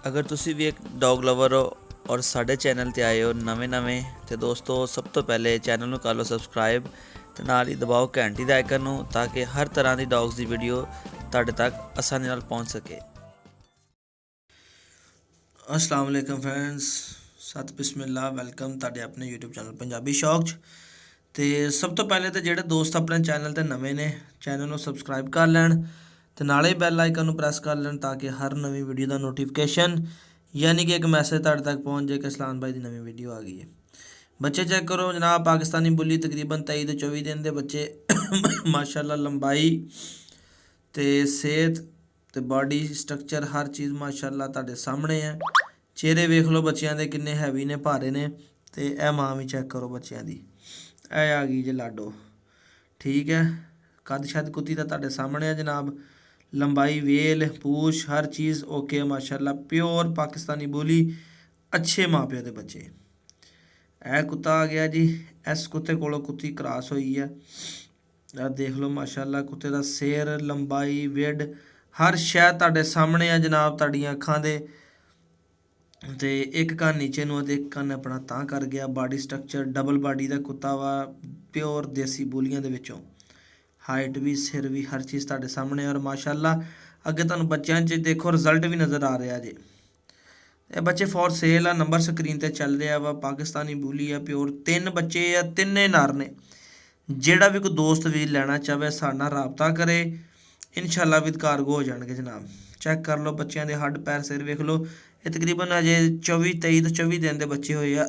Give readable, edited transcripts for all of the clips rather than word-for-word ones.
अगर तुसी भी एक डॉग लवर हो और साढ़े चैनल ते आए हो नवें तो दोस्तों सब तो पहले चैनल को कर लो सबसक्राइब ते नाल ही दबाओ घंटी दा आइकन नूं ताकि हर तरह की डॉग्स की वीडियो तुहाडे तक आसानी नाल पहुंच सके। अस्सलाम वालेकुम फ्रेंड्स, सत बिस्मिल्लाह, वेलकम तुहाडे अपने यूट्यूब चैनल पंजाबी शौक ते सब तो पहले तो जेडे दोस्त अपने चैनल ते नवे ने चैनल को सबसक्राइब कर लैन ते नाले बैल आइकन नूं प्रेस कर लैन ताकि हर नवी वीडियो का नोटिफिकेशन यानी कि एक मैसेज तुहाडे तक पहुँच जाए कि सलान भाई की नवी वीडियो आ गई है। बच्चे चेक करो जनाब, पाकिस्तानी बुली तकरीबन 23 तो 24 दिन के बच्चे माशाल्लाह लंबाई तो सेहत तो बॉडी स्ट्रक्चर हर चीज़ माशाल्लाह तुहाडे सामने है। चेहरे वेख लो बच्चों के किन्ने हैवी ने, भारे ने। तो यह माँ भी चेक करो बच्चों की, यह आ गई जे लाडो। ठीक है, कद शद कुत्ती का तुहाडे सामने है जनाब। लंबाई, वेल, पूछ हर चीज़ ओके माशाल्लाह। प्योर पाकिस्तानी बोली, अच्छे माँ प्यो के बच्चे। यह कुत्ता आ गया जी, इस कुत्ते कोलों कुत्ती क्रॉस हुई है। यह देख लो माशाल्लाह, कुत्ते का सिर, लंबाई, वेड हर शय तुहाडे सामने है जनाब, तुहाडियां अखां दे। तो एक कान नीचे नूं ते एक कान अपना तां कर गया। बॉडी स्ट्रक्चर डबल बॉडी का कुत्ता वा, प्योर देसी बोलियां दे विचों। हाइट भी, सिर भी, हर चीज़ तुहाडे सामने। और माशाल्लाह अगे तुहानूं बच्चों च देखो रिजल्ट भी नज़र आ रहा जे। ये बच्चे फॉर सेल आ, नंबर स्क्रीन ते चल रहा वा। पाकिस्तानी बुली है प्योर, 3 बच्चे आ, तिन्ने नर ने। जेड़ा भी कोई दोस्त भी लेना चाहे साडे नाल राबता करे, इंशाल्लाह विद कारगो हो जाएंगे जनाब। चेक कर लो बच्चों के हड्ड पैर सिर वेख लो। ये तकरीबन अजे 23 तो 24 दिन के बच्चे होए आ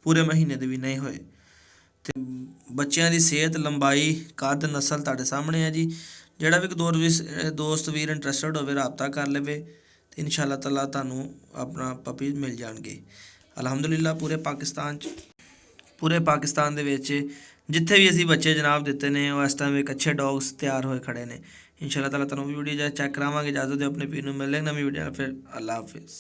पूरे महीने के भी नहीं होए। तो बच्चों की सेहत, लंबाई, कद, नस्ल तुहाडे सामने है जी। जेड़ा भी दोस्त वीर इंटरस्टड हो राबता कर ले तो इंशाल्लाह ताला तुहानूं अपना पपी मिल जाएंगे। अलहमदुलिल्लाह पूरे पाकिस्तान दे विच जिथे भी असी बच्चे जनाब दिते ने इस टाइम एक अच्छे डॉग्स तैयार होए खड़े ने। इंशाल्लाह ताला तुहानूं वीडियो चेक करावांगे। इजाजत दो, अपने वीर नूं मिलेंगे नवीं वीडियो। फिर अल्लाह हाफिज़।